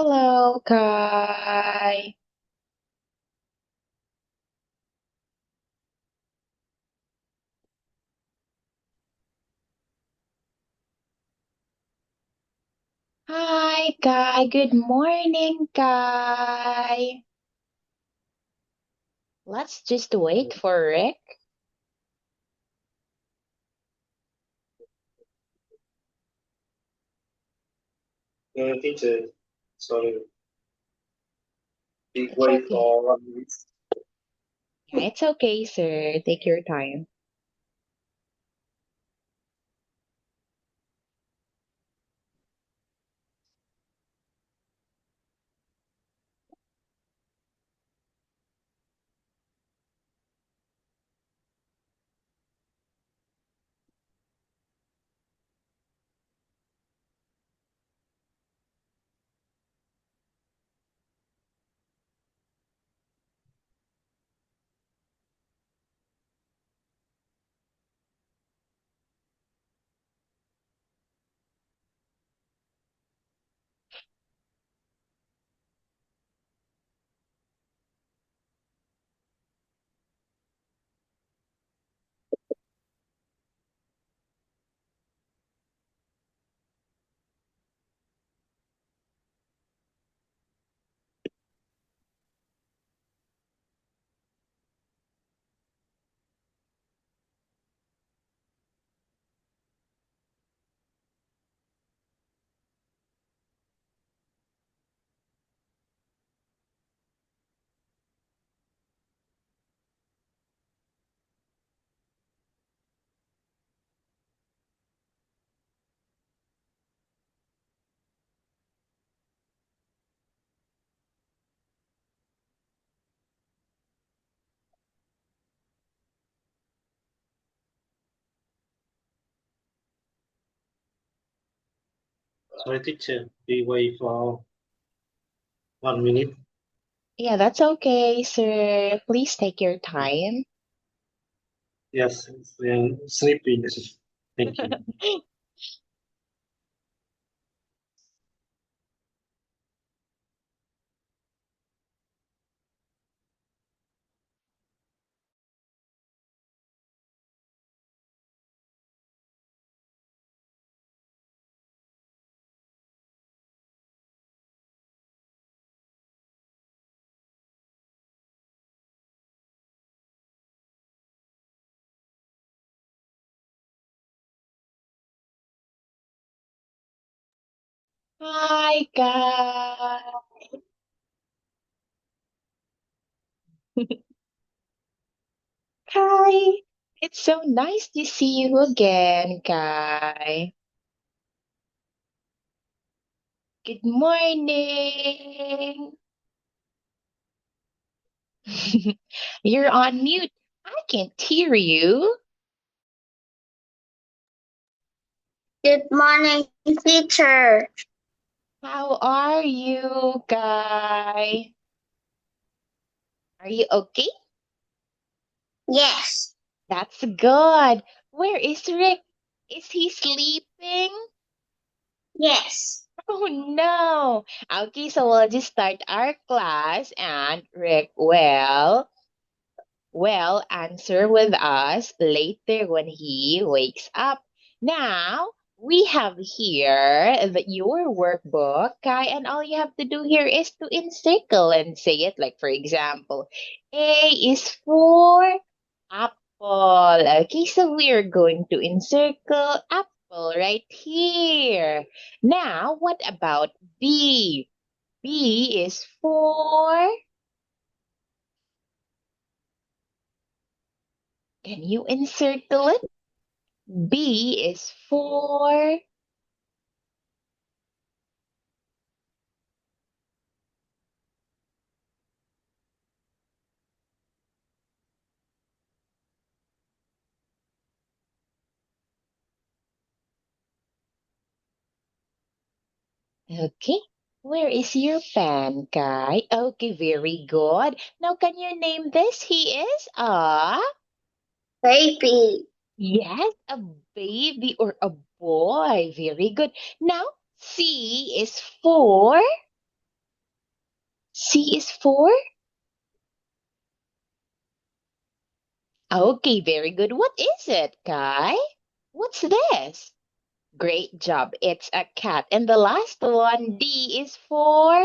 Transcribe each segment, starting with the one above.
Hello, Kai. Hi, Kai. Good morning, Kai. Let's just wait for Rick. Teacher, sorry, big It's wait okay. for 1 minute. Yeah, it's okay, sir. Take your time. Sorry, teacher, big wait for 1 minute. Yeah, that's okay, sir. Please take your time. Yes, I'm sleeping. Thank you. Hi, Kai. Kai, it's so nice to see you again, Kai. Good morning. You're on mute. I can't hear you. Good morning, teacher. How are you, Kai? Are you okay? Yes, That's good. Where is Rick? Is he sleeping? yes. Oh no. Okay, so we'll just start our class and Rick will answer with us later when he wakes up. Now, we have here your workbook, Kai, and all you have to do here is to encircle and say it. Like, for example, A is for apple. Okay, so we are going to encircle apple right here. Now, what about B? B is for, can you encircle it? B is for, okay. Where is your pen, Kai? Okay, very good. Now, can you name this? He is a, Baby. yes, a baby or a boy. Very good. Now, C is for, C is for? Okay, very good. What is it, Kai? What's this? Great job. It's a cat. And the last one, D is for?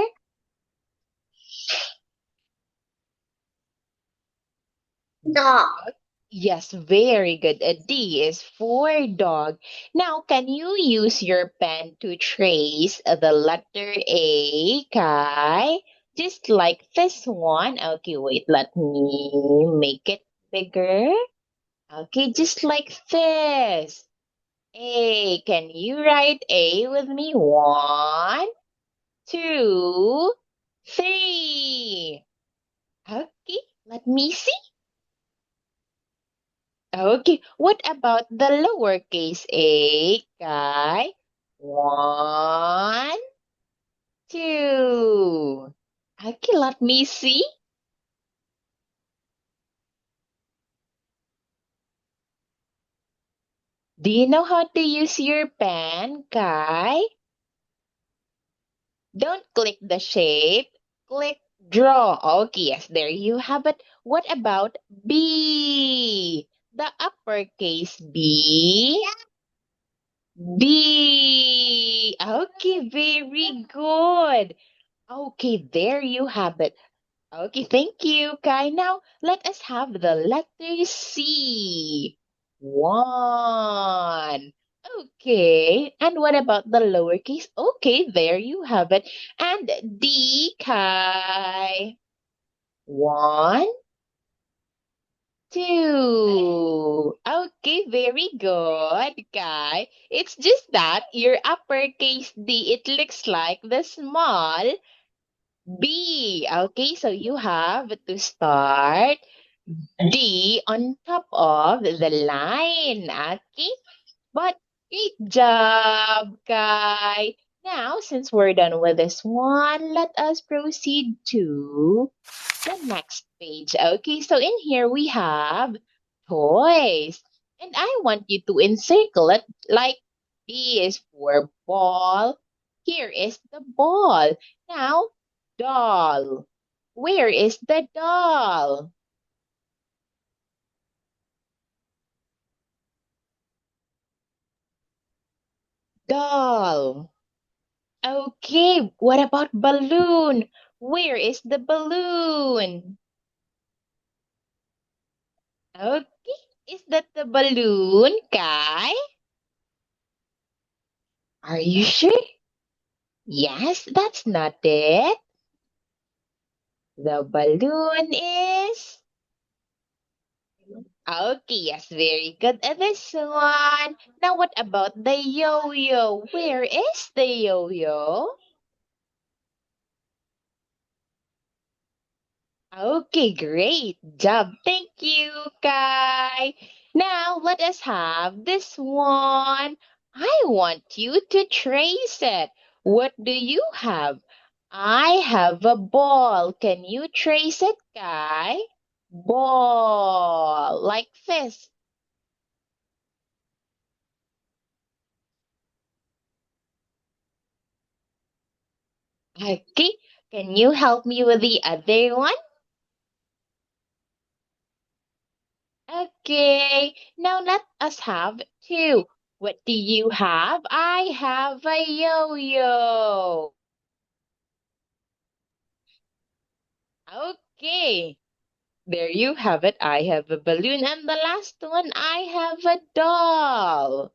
Dog. Yes, very good. A D is for dog. Now, can you use your pen to trace the letter A, Kai? Just like this one. Okay, wait, let me make it bigger. Okay, just like this. A. Can you write A with me? One, two, three. Okay, let me see. Okay, what about the lowercase a, Kai? One, two. Okay, let me see. Do you know how to use your pen, Kai? Don't click the shape. Click draw. Okay, yes, there you have it. What about B? The uppercase B. B. Okay, very good. Okay, there you have it. Okay, thank you, Kai. Now let us have the letter C. One. Okay, and what about the lowercase? Okay, there you have it. And D, Kai. One, two. Okay, very good, Kai. It's just that your uppercase D, it looks like the small B. Okay, so you have to start D on top of the line. Okay, but great job, Kai. Now, since we're done with this one, let us proceed to the next page. Okay, so in here we have toys. And I want you to encircle it like B is for ball. Here is the ball. Now, doll. Where is the doll? Doll. Okay, what about balloon? Where is the balloon? Okay, is that the balloon, Kai? Are you sure? Yes, that's not it. The balloon is. Okay, yes, very good. This one. Now, what about the yo yo? Where is the yo yo? Okay, great job. Thank you, Kai. Now let us have this one. I want you to trace it. What do you have? I have a ball. Can you trace it, Kai? Ball, like this. Okay, can you help me with the other one? Okay, now let us have two. What do you have? I have a yo-yo. Okay, there you have it. I have a balloon. And the last one, I have a doll.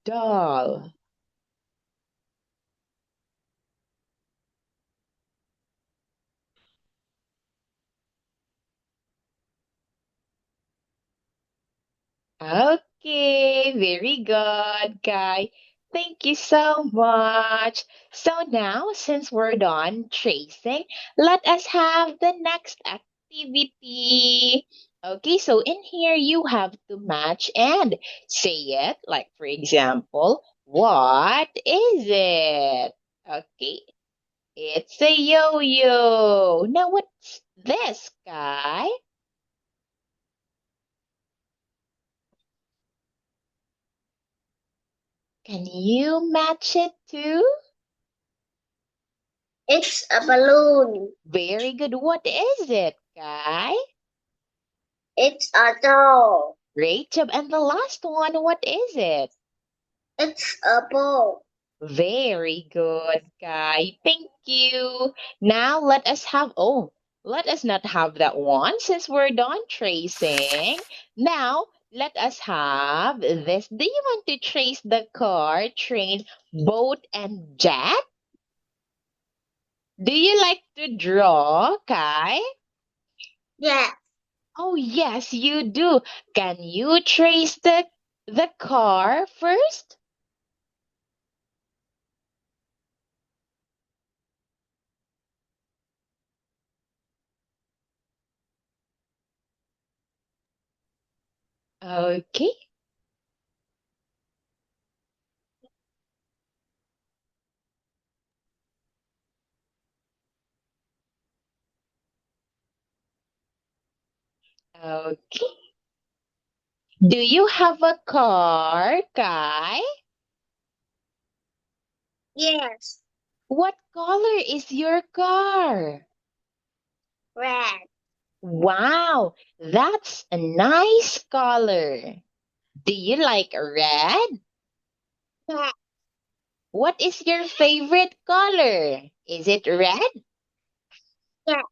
Doll. Okay, very good, Guy. Thank you so much. So now, since we're done tracing, let us have the next activity. Okay, so in here you have to match and say it. Like, for example, what is it? Okay, it's a yo-yo. Now, what's this, Guy? Can you match it too? It's a balloon. Very good. What is it, Kai? It's a doll. Great job. And the last one, what is it? It's a ball. Very good, Kai. Thank you. Now let us not have that one since we're done tracing. Now, let us have this. Do you want to trace the car, train, boat, and jet? Do you like to draw, Kai? Yes. Oh, yes, you do. Can you trace the car first? Okay. Okay. Do you have a car, Kai? Yes. What color is your car? Red. Wow, that's a nice color. Do you like red? Yes. What is your favorite color? Is it red? Yes.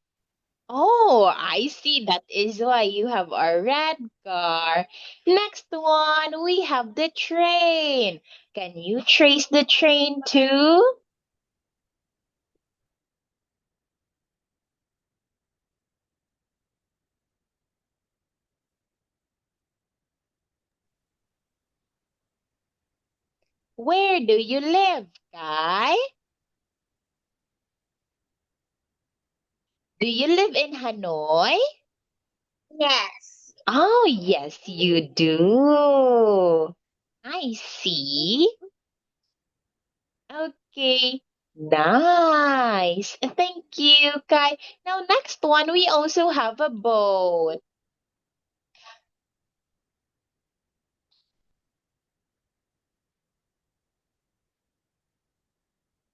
Oh, I see. That is why you have a red car. Next one, we have the train. Can you trace the train too? Where do you live, Kai? Do you live in Hanoi? Yes. Oh, yes, you do. I see. Okay. Nice. Thank you, Kai. Now, next one, we also have a boat.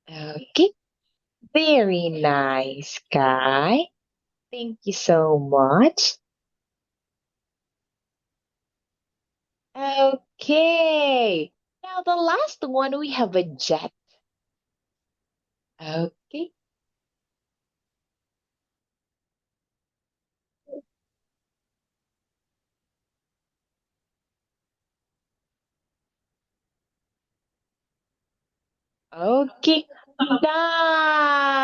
Okay. Very nice, Kai. Thank you so much. Okay. Now, the last one, we have a jet. Okay. Okay, nice.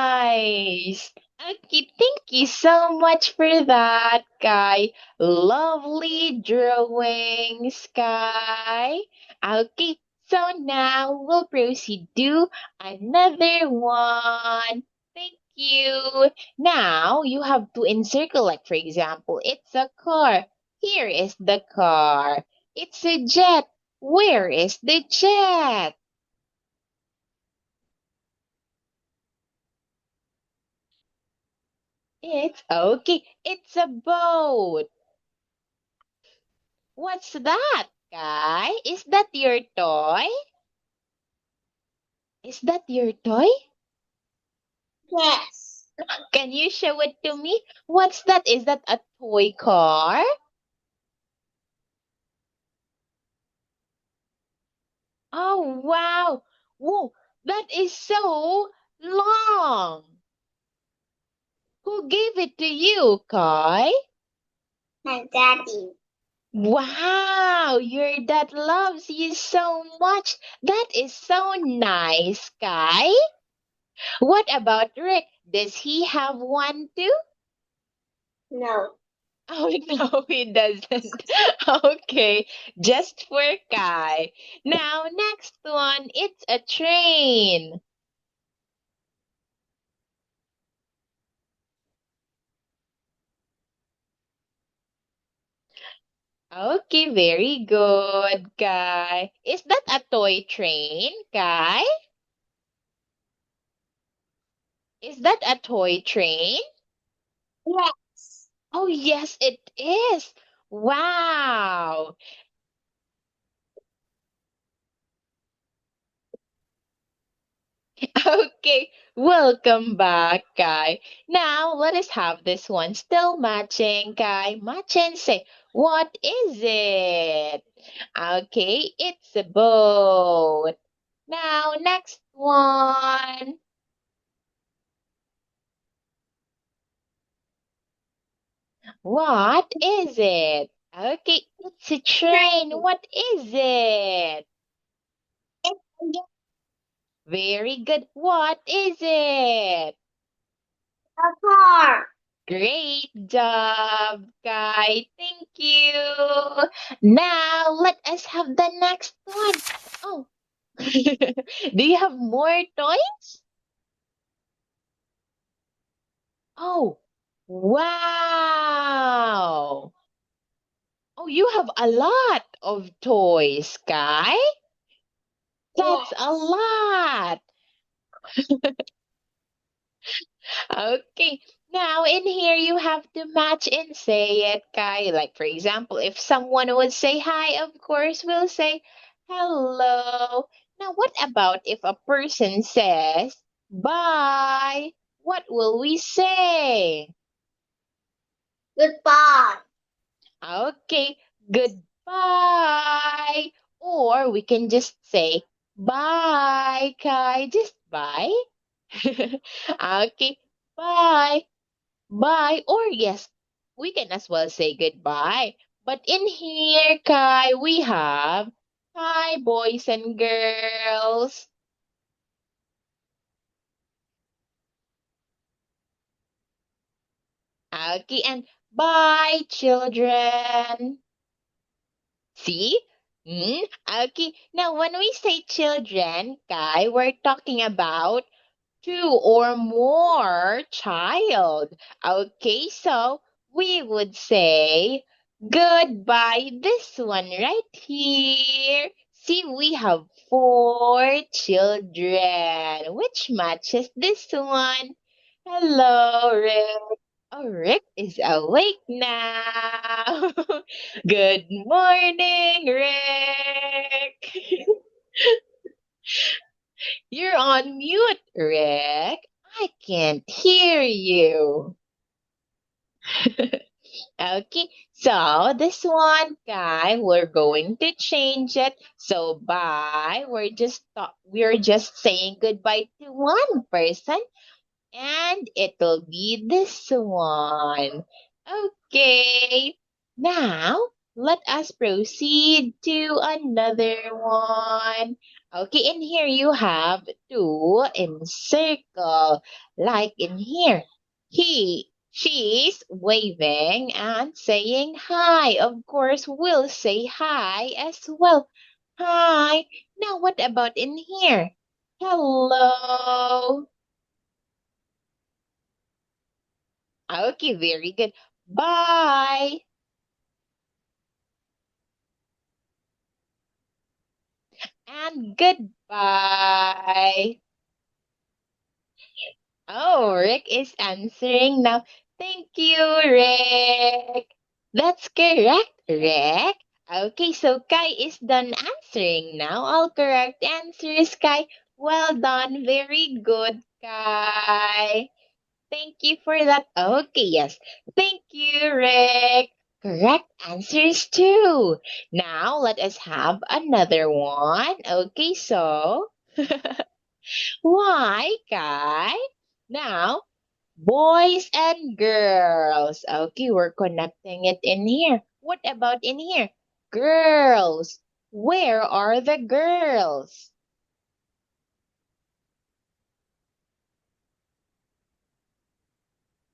Okay, thank you so much for that, Kai. Lovely drawing, Sky. Okay, so now we'll proceed to another one. Thank you. Now you have to encircle, like for example, it's a car. Here is the car. It's a jet. Where is the jet? It's okay. It's a boat. What's that, guy? Is that your toy? Is that your toy? Yes. Can you show it to me? What's that? Is that a toy car? Oh, wow. Whoa, that is so long. Who gave it to you, Kai? My daddy. Wow, your dad loves you so much. That is so nice, Kai. What about Rick? Does he have one too? No. Oh, no, he doesn't. Okay, just for Kai. Now, next one, it's a train. Okay, very good, Kai. Is that a toy train, Kai? Is that a toy train? Yes. Oh, yes, it is. Wow. Okay, welcome back, Kai. Now let us have this one still matching, Kai. Match and say, what is it? Okay, it's a boat. Now, next one. What is it? Okay, it's a train. Train. What is it? It's Very good. What is it? a car. Great job, Kai. Thank you. Now, let us have the next one. Oh, do you have more toys? Oh, wow. Oh, you have a lot of toys, Kai. That's a Yes. lot. Okay. Now, in here, you have to match and say it, Kai. Like, for example, if someone would say hi, of course, we'll say hello. Now, what about if a person says bye? What will we say? Goodbye. Okay, goodbye. Or we can just say bye, Kai. Just bye. Okay, bye. Bye. Or yes, we can as well say goodbye. But in here, Kai, we have hi, boys and girls. Okay, and bye, children. See? Hmm? Okay, now when we say children, Kai, we're talking about two or more child. Okay, so we would say goodbye. This one right here. See, we have four children. Which matches this one? Hello, Rick. Oh, Rick is awake now. Good morning, Rick. You're on mute, Rick. I can't hear you. Okay, so this one guy, we're going to change it. So bye. We're just saying goodbye to one person, and it'll be this one. Okay. Now, let us proceed to another one. Okay, in here you have two in circle. Like in here, she's waving and saying hi. Of course, we'll say hi as well. Hi. Now, what about in here? Hello. Okay, very good. Bye and goodbye. Oh, Rick is answering now. Thank you, Rick. That's correct, Rick. Okay, so Kai is done answering now. All correct answers, Kai. Well done. Very good, Kai. Thank you for that. Okay, yes. Thank you, Rick. Correct answers too. Now let us have another one. Okay, so why, Kai? Now, boys and girls. Okay, we're connecting it in here. What about in here? Girls. Where are the girls?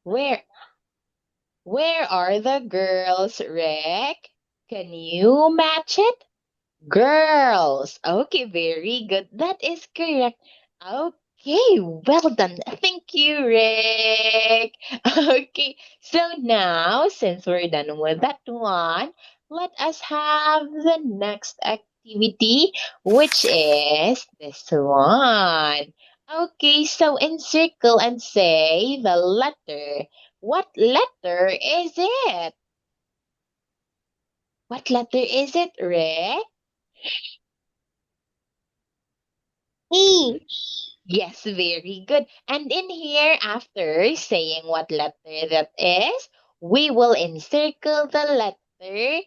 Where where are the girls, Rick? Can you match it? Girls. Okay, very good. That is correct. Okay, well done. Thank you, Rick. Okay, so now, since we're done with that one, let us have the next activity, which is this one. Okay, so encircle and say the letter. What letter is it? What letter is it, Rick? E. Yes, very good. And in here, after saying what letter that is, we will encircle the letter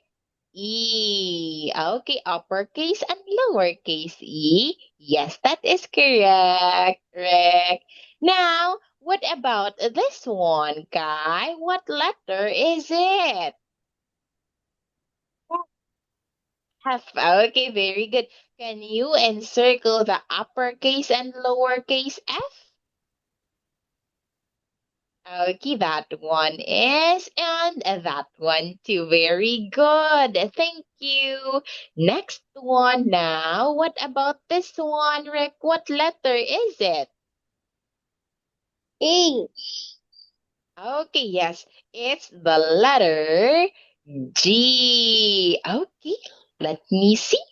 E. Okay, uppercase and lowercase e. Yes, that is correct. Correct. Now, what about this one, Kai? What letter is it? F. Okay, very good. Can you encircle the uppercase and lowercase f? Okay, that one is, and that one too. Very good. Thank you. Next one now. What about this one, Rick? What letter is it? E. Okay, yes, it's the letter G. Okay, let me see.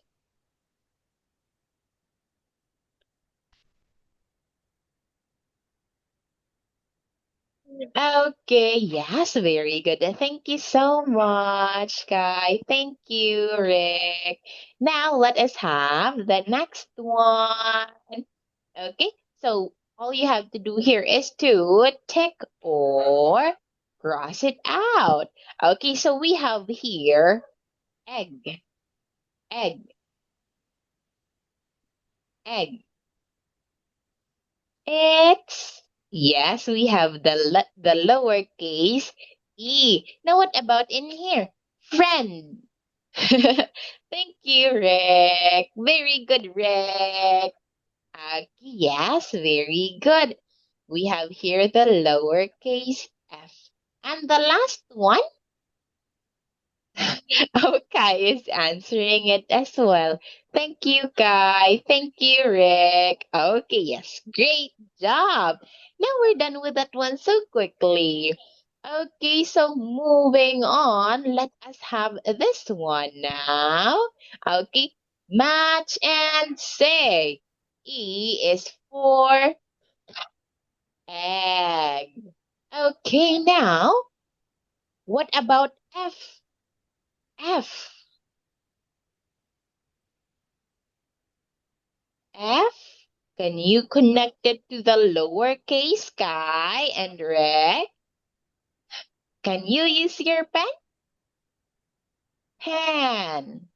Okay, yes, very good. Thank you so much, Kai. Thank you, Rick. Now let us have the next one. Okay, so all you have to do here is to tick or cross it out. Okay, so we have here egg, egg, egg. It's yes, we have the lowercase e. Now what about in here? Friend. Thank you, Rick. Very good, Rick. Yes, very good. We have here the lowercase f. And the last one, oh, Kai is answering it as well. Thank you, Kai. Thank you, Rick. Okay, yes, great job. Now we're done with that one so quickly. Okay, so moving on, let us have this one now. Okay, match and say. E is for egg. Okay, now, what about F? F. F? Can you connect it to the lowercase Sky and Rick? Can you use your pen? Pen.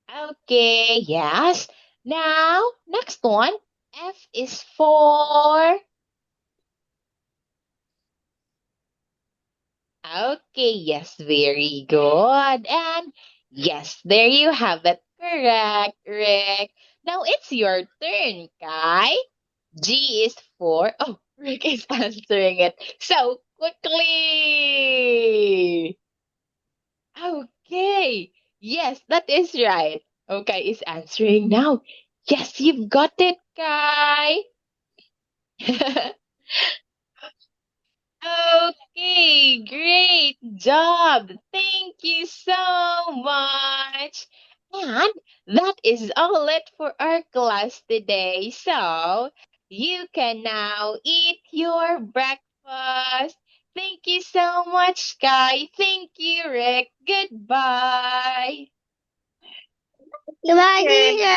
Okay, yes. Now, next one. F is for. Okay, yes, very good. And yes, there you have it. Correct, Rick. Now it's your turn, Kai. G is for. Oh, Rick is answering it so quickly. Okay. Yes, that is right. Okay, is answering now. Yes, you've got it, Kai. Okay, great job. Thank you so much. And that is all it for our class today. So you can now eat your breakfast. Thank you so much, Sky. Thank you, Rick. Goodbye. Goodbye, teacher.